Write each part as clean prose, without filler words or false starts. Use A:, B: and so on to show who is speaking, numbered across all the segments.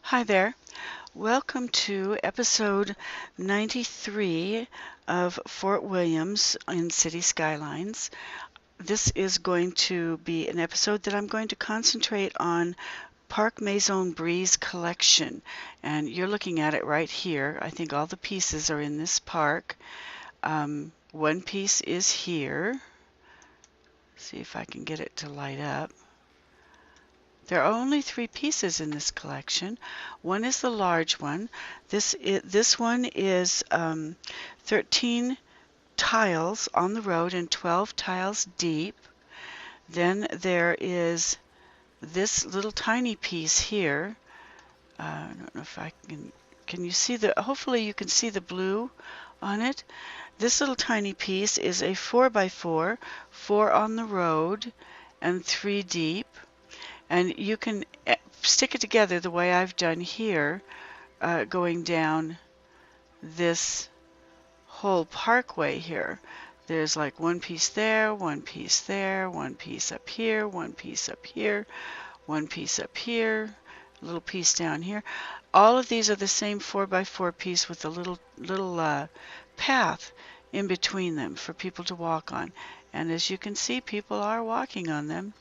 A: Hi there. Welcome to episode 93 of Fort Williams in City Skylines. This is going to be an episode that I'm going to concentrate on Park Maison Breeze collection. And you're looking at it right here. I think all the pieces are in this park. One piece is here. See if I can get it to light up. There are only 3 pieces in this collection. One is the large one. This one is 13 tiles on the road and 12 tiles deep. Then there is this little tiny piece here. I don't know if I can you see hopefully you can see the blue on it. This little tiny piece is a 4x4, 4 on the road and 3 deep. And you can stick it together the way I've done here, going down this whole parkway here. There's like one piece there, one piece there, one piece up here, one piece up here, one piece up here, a little piece down here. All of these are the same 4x4 piece with a little path in between them for people to walk on. And as you can see, people are walking on them.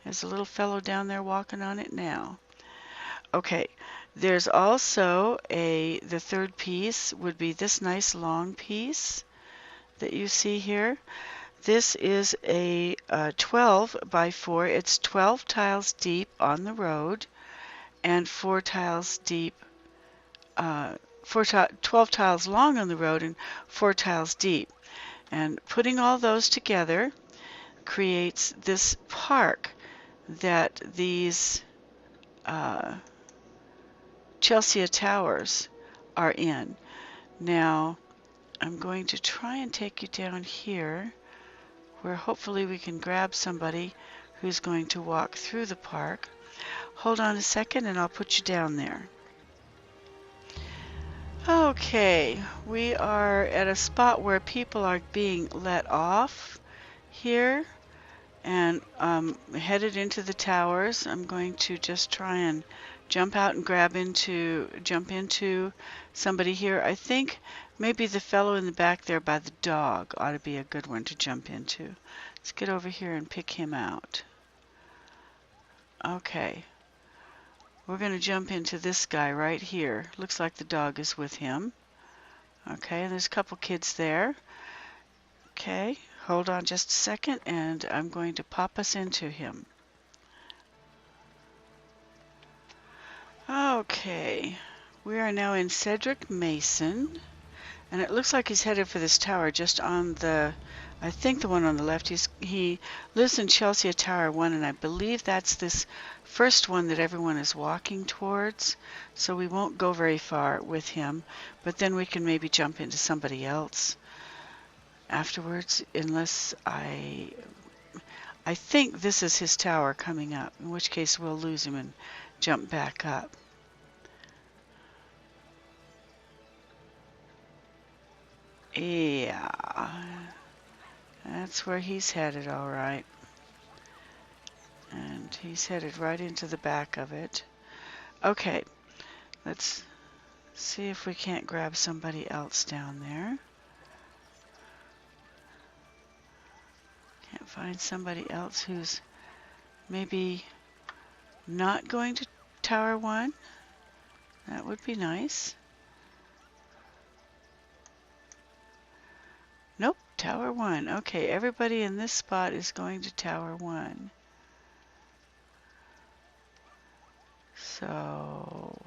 A: There's a little fellow down there walking on it now. Okay, there's also the third piece would be this nice long piece that you see here. This is a 12 by 4. It's 12 tiles deep on the road and 4 tiles deep, 12 tiles long on the road and 4 tiles deep. And putting all those together creates this park that these Chelsea Towers are in. Now, I'm going to try and take you down here where hopefully we can grab somebody who's going to walk through the park. Hold on a second and I'll put you down there. Okay, we are at a spot where people are being let off here and headed into the towers. I'm going to just try and jump out and jump into somebody here. I think maybe the fellow in the back there by the dog ought to be a good one to jump into. Let's get over here and pick him out. Okay. We're going to jump into this guy right here. Looks like the dog is with him. Okay, and there's a couple kids there. Okay, hold on just a second and I'm going to pop us into him. Okay, we are now in Cedric Mason, and it looks like he's headed for this tower just on I think the one on the left. He lives in Chelsea Tower 1, and I believe that's this first one that everyone is walking towards, so we won't go very far with him, but then we can maybe jump into somebody else afterwards, unless I think this is his tower coming up, in which case we'll lose him and jump back up. Yeah, that's where he's headed, all right. And he's headed right into the back of it. Okay, let's see if we can't grab somebody else down there. Can't find somebody else who's maybe not going to Tower 1. That would be nice. Nope, Tower 1. Okay, everybody in this spot is going to Tower 1. So,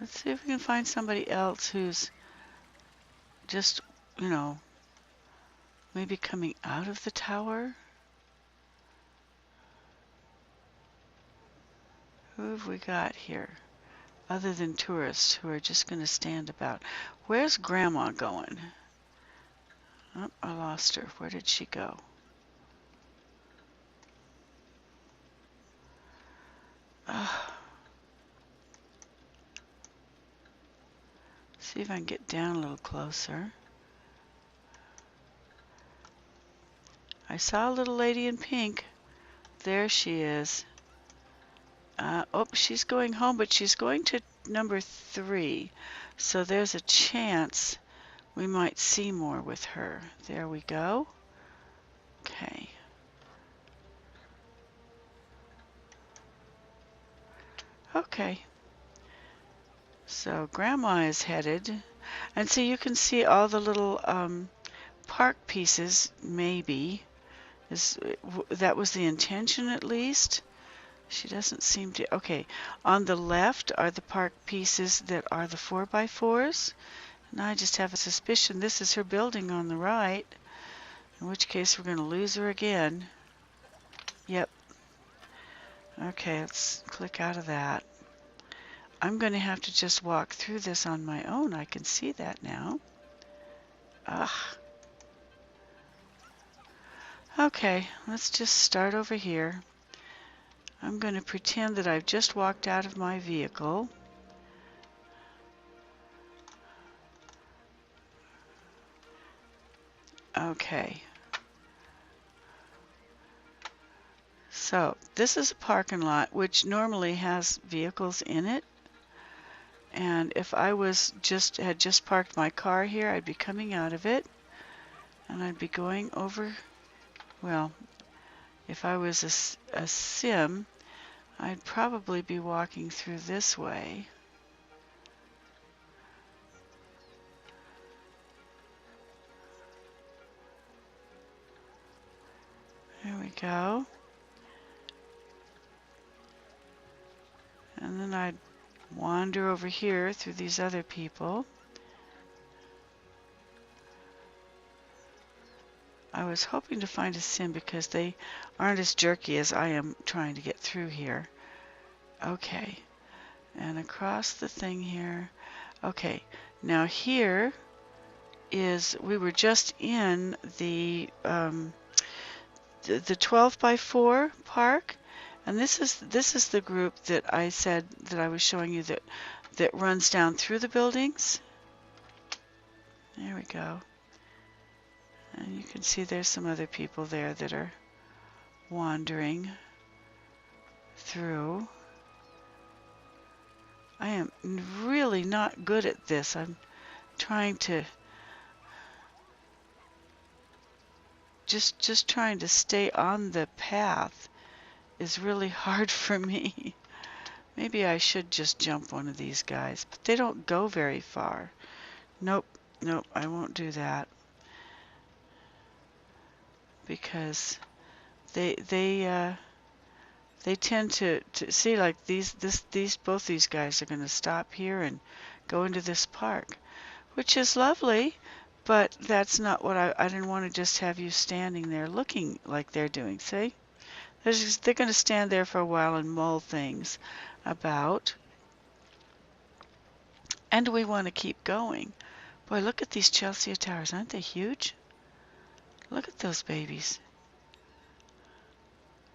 A: let's see if we can find somebody else who's just, you know, maybe coming out of the tower. Who have we got here? Other than tourists who are just going to stand about. Where's Grandma going? Oh, I lost her. Where did she go? See if I can get down a little closer. I saw a little lady in pink. There she is. Oh, she's going home, but she's going to number 3. So there's a chance we might see more with her. There we go. Okay. Okay. So Grandma is headed. And so you can see all the little park pieces, maybe. That was the intention at least. She doesn't seem to. Okay, on the left are the park pieces that are the 4x4s. And I just have a suspicion this is her building on the right, in which case we're going to lose her again. Yep. Okay, let's click out of that. I'm going to have to just walk through this on my own. I can see that now. Ugh. Okay, let's just start over here. I'm going to pretend that I've just walked out of my vehicle. Okay. So this is a parking lot which normally has vehicles in it. And if I had just parked my car here, I'd be coming out of it. And I'd be going over, well, if I was a sim, I'd probably be walking through this way. There we go. And then I'd wander over here through these other people. I was hoping to find a sim because they aren't as jerky as I am trying to get through here. Okay. And across the thing here. Okay. Now here is, we were just in the 12x4 park, and this is the group that I said that I was showing you that runs down through the buildings. There we go. And you can see there's some other people there that are wandering through. I am really not good at this. I'm trying to just trying to stay on the path is really hard for me. Maybe I should just jump one of these guys, but they don't go very far. Nope, nope, I won't do that. Because they tend to see, like both these guys are going to stop here and go into this park, which is lovely, but that's not what I didn't want to just have you standing there looking like they're doing. See, they're going to stand there for a while and mull things about, and we want to keep going. Boy, look at these Chelsea towers, aren't they huge? Look at those babies.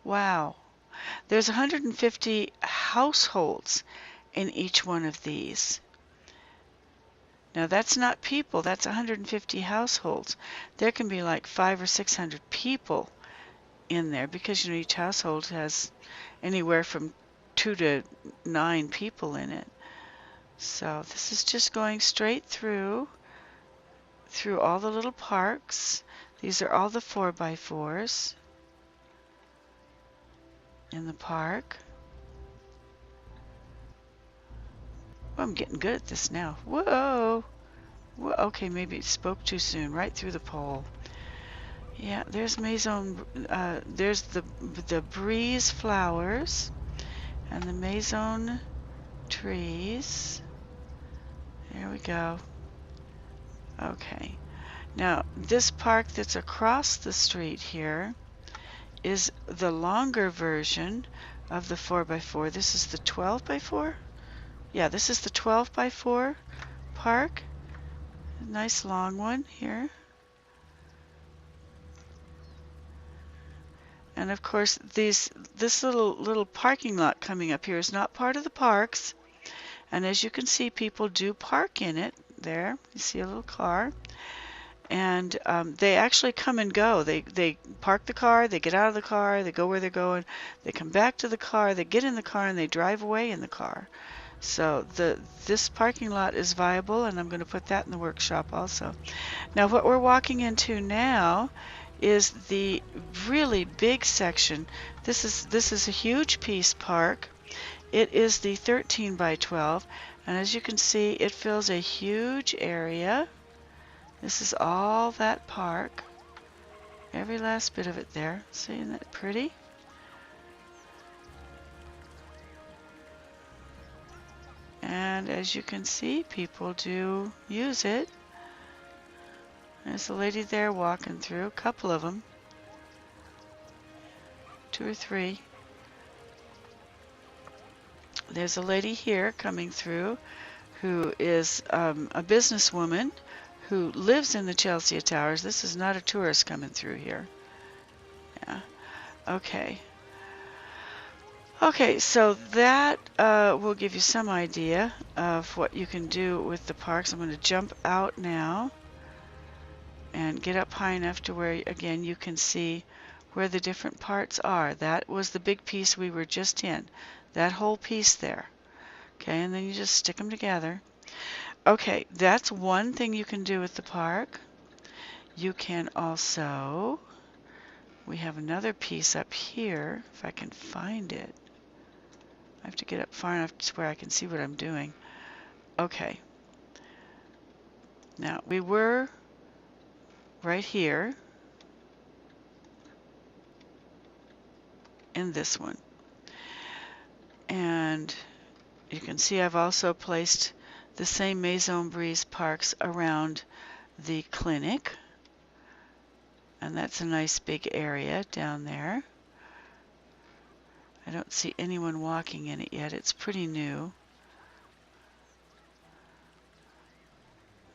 A: Wow. There's 150 households in each one of these. Now that's not people, that's 150 households. There can be like 500 or 600 people in there because, you know, each household has anywhere from 2 to 9 people in it. So this is just going straight through all the little parks. These are all the 4x4s in the park. Oh, I'm getting good at this now. Whoa! Whoa! Okay, maybe it spoke too soon. Right through the pole. Yeah, there's Maison. There's the breeze flowers and the Maison trees. There we go. Okay. Now, this park that's across the street here is the longer version of the 4x4. This is the 12x4? Yeah, this is the 12x4 park. A nice long one here. And of course, this little parking lot coming up here is not part of the parks. And as you can see, people do park in it. There, you see a little car. And they actually come and go. They park the car, they get out of the car, they go where they're going, they come back to the car, they get in the car, and they drive away in the car. So this parking lot is viable, and I'm going to put that in the workshop also. Now what we're walking into now is the really big section. This is a huge piece park. It is the 13 by 12, and as you can see, it fills a huge area. This is all that park. Every last bit of it there. See, isn't that pretty? And as you can see, people do use it. There's a lady there walking through, a couple of them. 2 or 3. There's a lady here coming through who is a businesswoman who lives in the Chelsea Towers. This is not a tourist coming through here. Yeah. Okay. Okay, so that will give you some idea of what you can do with the parks. I'm going to jump out now and get up high enough to where, again, you can see where the different parts are. That was the big piece we were just in. That whole piece there. Okay, and then you just stick them together. Okay, that's one thing you can do with the park. You can also, we have another piece up here, if I can find it. I have to get up far enough to where I can see what I'm doing. Okay. Now, we were right here in this one. And you can see I've also placed the same Maison Brise parks around the clinic. And that's a nice big area down there. I don't see anyone walking in it yet. It's pretty new.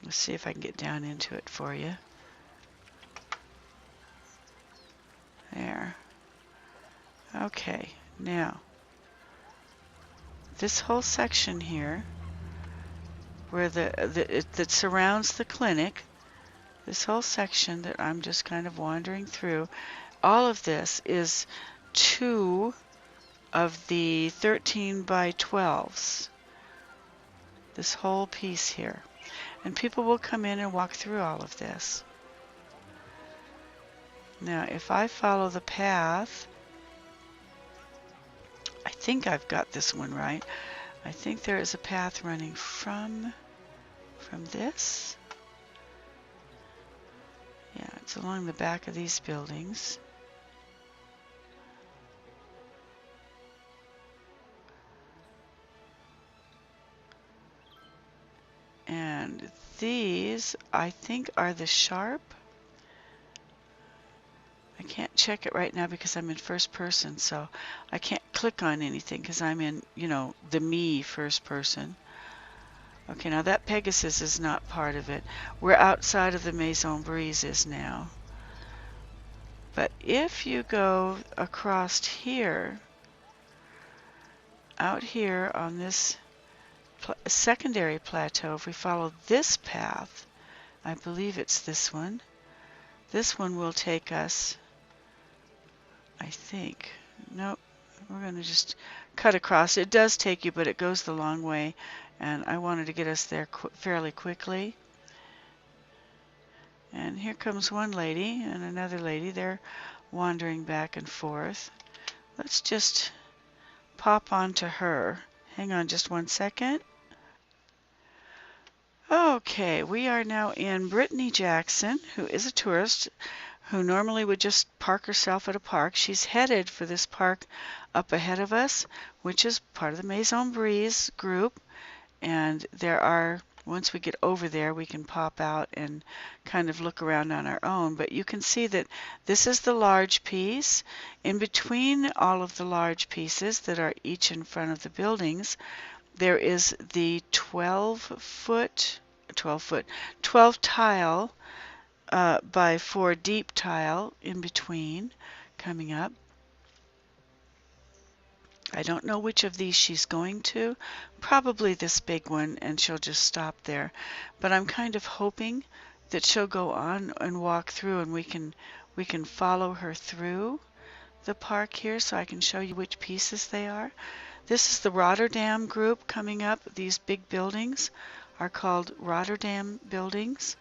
A: Let's see if I can get down into it for you. There. Okay, now this whole section here where that surrounds the clinic, this whole section that I'm just kind of wandering through, all of this is 2 of the 13 by 12s. This whole piece here. And people will come in and walk through all of this. Now, if I follow the path, I think I've got this one right. I think there is a path running from this. Yeah, it's along the back of these buildings. And these, I think, are the sharp. I can't check it right now because I'm in first person, so I can't click on anything because I'm in, you know, the me first person. Okay, now that Pegasus is not part of it. We're outside of the Maison Brises now. But if you go across here, out here on this secondary plateau, if we follow this path, I believe it's this one will take us, I think, nope, we're going to just cut across. It does take you, but it goes the long way, and I wanted to get us there fairly quickly. And here comes one lady and another lady. They're wandering back and forth. Let's just pop onto her. Hang on just one second. Okay, we are now in Brittany Jackson, who is a tourist who normally would just park herself at a park. She's headed for this park up ahead of us, which is part of the Maison Brise group. And there are, once we get over there, we can pop out and kind of look around on our own. But you can see that this is the large piece. In between all of the large pieces that are each in front of the buildings, there is the 12 tile by 4 deep tile in between coming up. I don't know which of these she's going to. Probably this big one, and she'll just stop there. But I'm kind of hoping that she'll go on and walk through, and we can follow her through the park here, so I can show you which pieces they are. This is the Rotterdam group coming up. These big buildings are called Rotterdam buildings.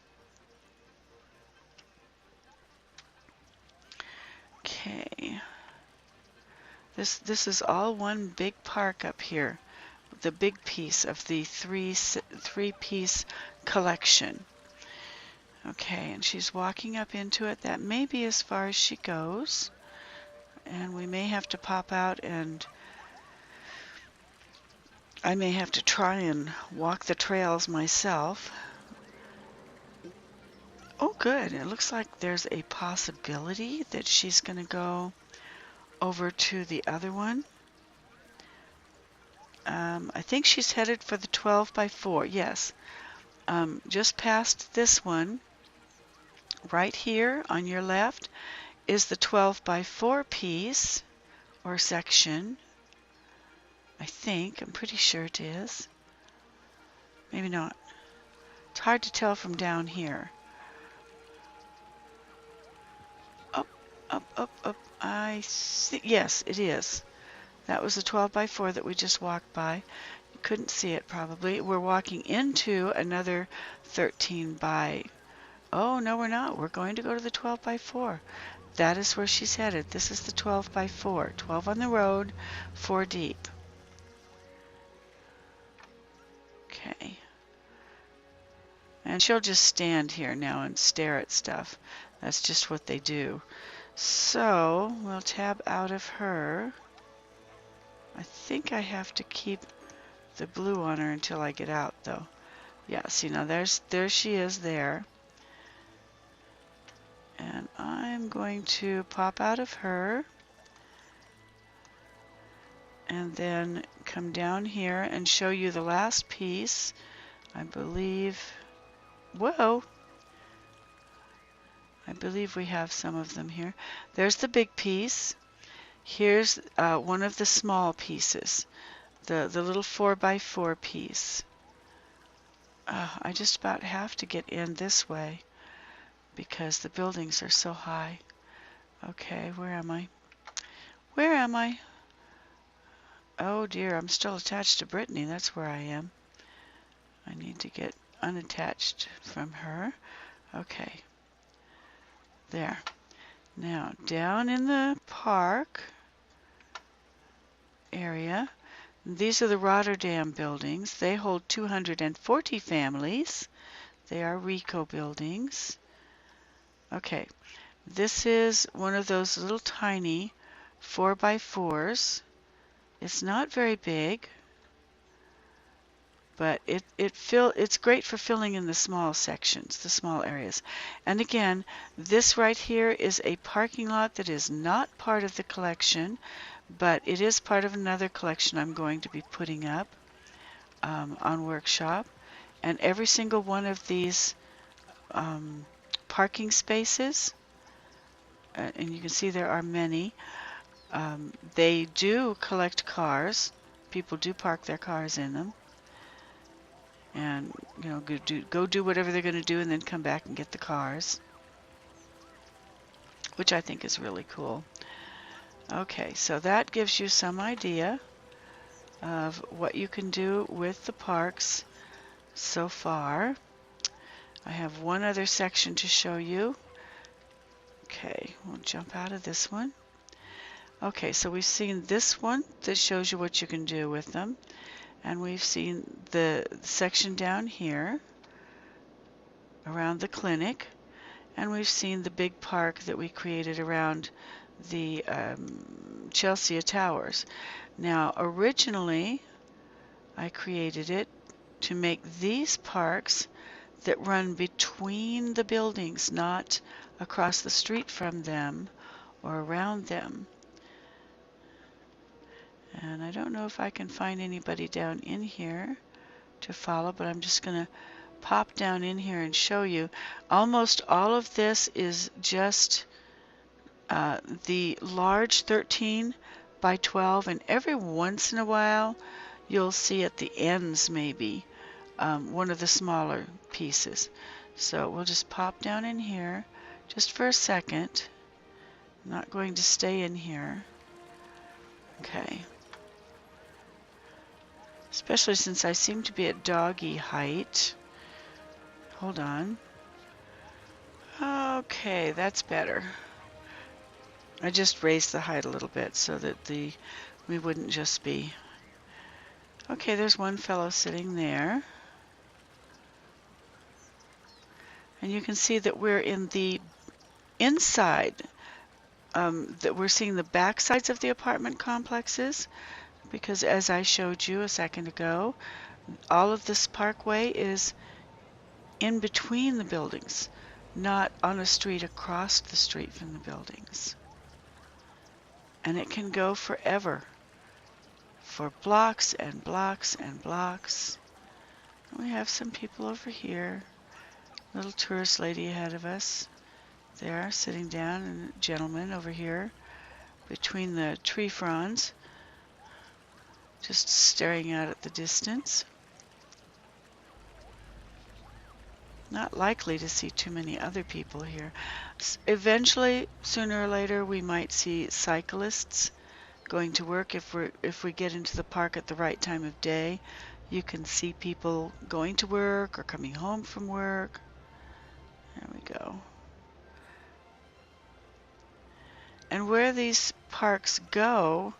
A: Okay. This is all one big park up here. The big piece of the three-piece collection. Okay, and she's walking up into it. That may be as far as she goes. And we may have to pop out, and I may have to try and walk the trails myself. Oh, good. It looks like there's a possibility that she's going to go over to the other one. I think she's headed for the 12 by 4. Yes. Just past this one, right here on your left, is the 12 by 4 piece or section. I think. I'm pretty sure it is. Maybe not. It's hard to tell from down here. Up, up, up, up. I see. Yes, it is. That was the 12 by 4 that we just walked by. You couldn't see it probably. We're walking into another 13 by... Oh, no, we're not. We're going to go to the 12 by 4. That is where she's headed. This is the 12 by 4. 12 on the road, 4 deep. Okay. And she'll just stand here now and stare at stuff. That's just what they do. So we'll tab out of her. I think I have to keep the blue on her until I get out, though. Yeah, see, now there she is there. And I'm going to pop out of her and then come down here and show you the last piece. I believe, whoa, I believe we have some of them here. There's the big piece. Here's one of the small pieces, the little 4 by 4 piece. I just about have to get in this way because the buildings are so high. Okay, where am I? Where am I? Oh dear, I'm still attached to Brittany. That's where I am. I need to get unattached from her. Okay. There. Now, down in the park area, these are the Rotterdam buildings. They hold 240 families. They are RICO buildings. Okay. This is one of those little tiny 4 by 4s. It's not very big, but it's great for filling in the small sections, the small areas. And again, this right here is a parking lot that is not part of the collection, but it is part of another collection I'm going to be putting up on Workshop. And every single one of these parking spaces, and you can see there are many, they do collect cars. People do park their cars in them. And, you know, go do whatever they're going to do and then come back and get the cars, which I think is really cool. Okay, so that gives you some idea of what you can do with the parks so far. I have one other section to show you. Okay, we'll jump out of this one. Okay, so we've seen this one that shows you what you can do with them. And we've seen the section down here around the clinic. And we've seen the big park that we created around the Chelsea Towers. Now, originally, I created it to make these parks that run between the buildings, not across the street from them or around them. And I don't know if I can find anybody down in here to follow, but I'm just going to pop down in here and show you. Almost all of this is just the large 13 by 12, and every once in a while you'll see at the ends maybe one of the smaller pieces. So we'll just pop down in here just for a second. I'm not going to stay in here. Okay. Especially since I seem to be at doggy height. Hold on. Okay, that's better. I just raised the height a little bit so that we wouldn't just be... Okay, there's one fellow sitting there. And you can see that we're in the inside, that we're seeing the back sides of the apartment complexes, because as I showed you a second ago, all of this parkway is in between the buildings, not on a street across the street from the buildings. And it can go forever, for blocks and blocks and blocks. We have some people over here. Little tourist lady ahead of us there, sitting down, and a gentleman over here between the tree fronds, just staring out at the distance. Not likely to see too many other people here. Eventually, sooner or later, we might see cyclists going to work. If we get into the park at the right time of day, you can see people going to work or coming home from work. There we go. And where these parks go,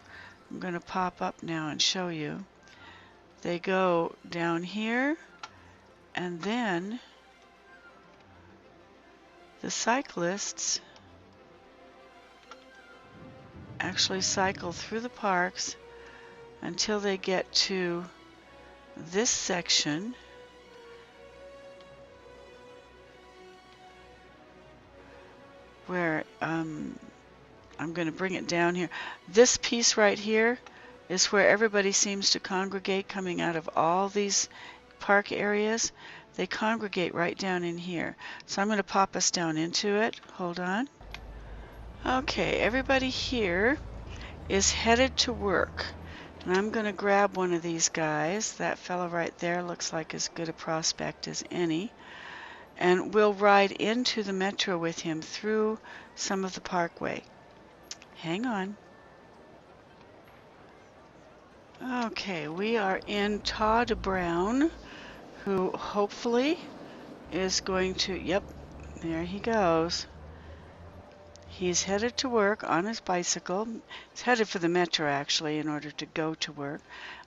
A: I'm going to pop up now and show you. They go down here, and then the cyclists actually cycle through the parks until they get to this section, where I'm going to bring it down here. This piece right here is where everybody seems to congregate, coming out of all these park areas. They congregate right down in here. So I'm going to pop us down into it. Hold on. Okay, everybody here is headed to work. And I'm going to grab one of these guys. That fellow right there looks like as good a prospect as any. And we'll ride into the metro with him through some of the parkway. Hang on. Okay, we are in Todd Brown, who hopefully is going to, yep, there he goes. He's headed to work on his bicycle. He's headed for the metro, actually, in order to go to work.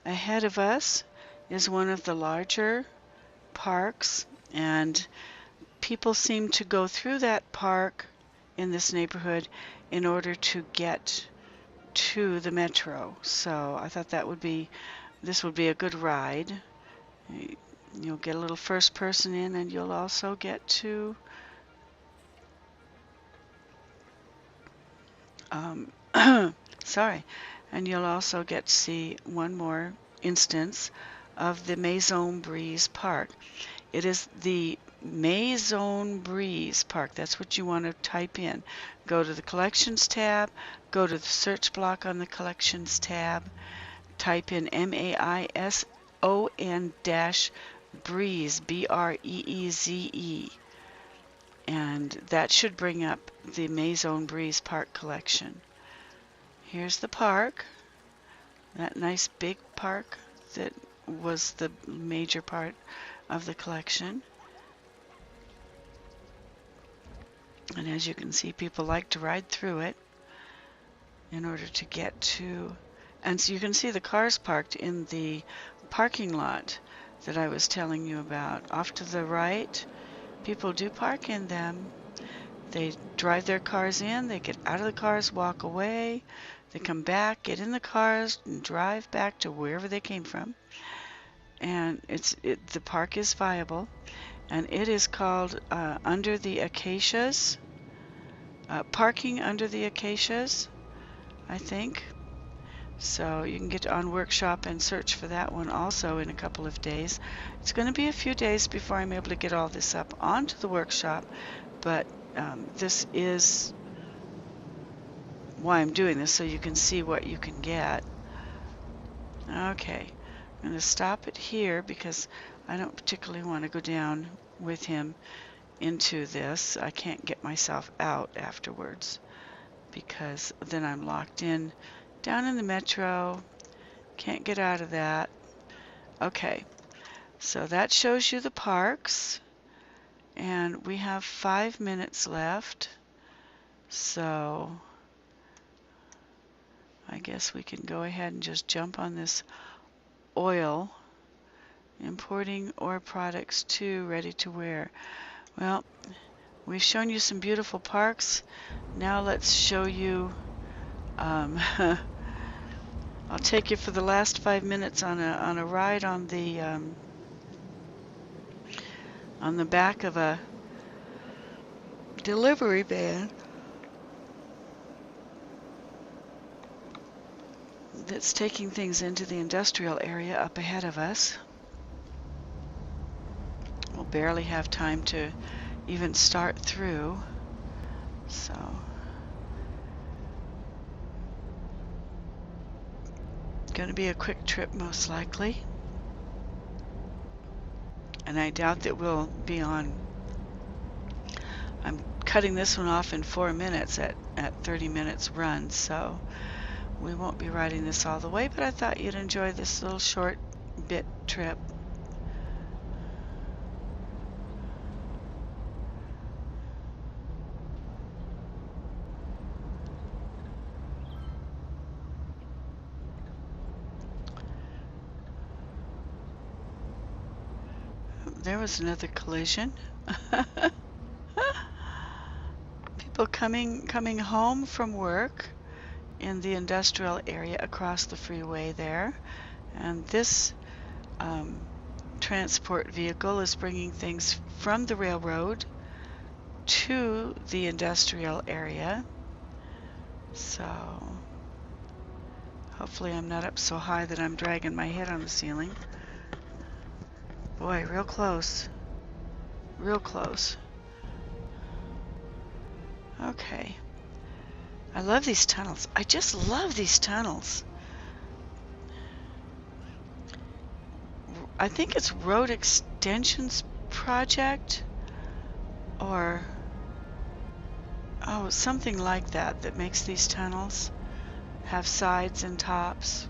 A: Ahead of us is one of the larger parks, and people seem to go through that park in this neighborhood in order to get to the metro. So I thought this would be a good ride. You'll get a little first person in, and you'll also get to sorry, and you'll also get to see one more instance of the Maison Breeze Park. It is the Maison Breeze Park. That's what you want to type in. Go to the Collections tab, go to the search block on the Collections tab, type in MAISON-Breeze, B-R-E-E-Z-E, and that should bring up the Maison Breeze Park collection. Here's the park, that nice big park that was the major part of the collection. And as you can see, people like to ride through it in order to get to, and so you can see the cars parked in the parking lot that I was telling you about. Off to the right, people do park in them. They drive their cars in, they get out of the cars, walk away, they come back, get in the cars, and drive back to wherever they came from. And the park is viable, and it is called Under the Acacias, Parking Under the Acacias, I think. So you can get on Workshop and search for that one also in a couple of days. It's going to be a few days before I'm able to get all this up onto the Workshop, but this is why I'm doing this, so you can see what you can get. Okay, I'm going to stop it here because I don't particularly want to go down with him into this. I can't get myself out afterwards because then I'm locked in down in the metro. Can't get out of that. Okay, so that shows you the parks, and we have 5 minutes left, so I guess we can go ahead and just jump on this oil. Importing oil products to ready to wear. Well, we've shown you some beautiful parks. Now let's show you I'll take you for the last 5 minutes on a ride on the back of a delivery van that's taking things into the industrial area up ahead of us. We'll barely have time to even start through, so going to be a quick trip most likely, and I doubt that we'll be on. I'm cutting this one off in 4 minutes at 30 minutes run, so we won't be riding this all the way, but I thought you'd enjoy this little short bit trip. There was another collision. People coming home from work in the industrial area across the freeway there, and this transport vehicle is bringing things from the railroad to the industrial area. So hopefully I'm not up so high that I'm dragging my head on the ceiling. Boy, real close. Real close. Okay. I love these tunnels. I just love these tunnels. I think it's Road Extensions Project or something like that makes these tunnels have sides and tops.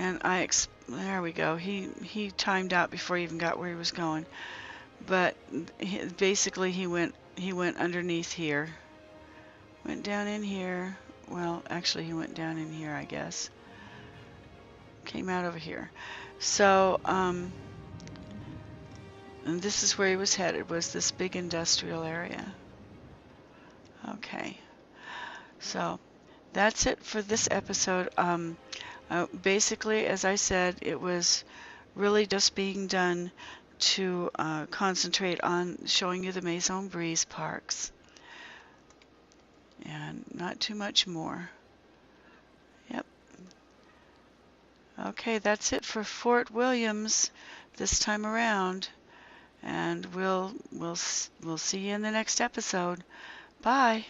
A: And there we go. He timed out before he even got where he was going. But basically he went underneath here. Went down in here. Well, actually he went down in here, I guess. Came out over here. So and this is where he was headed, was this big industrial area. Okay. So that's it for this episode. Basically, as I said, it was really just being done to concentrate on showing you the Maison Breeze parks, and not too much more. Yep. Okay, that's it for Fort Williams this time around, and we'll see you in the next episode. Bye.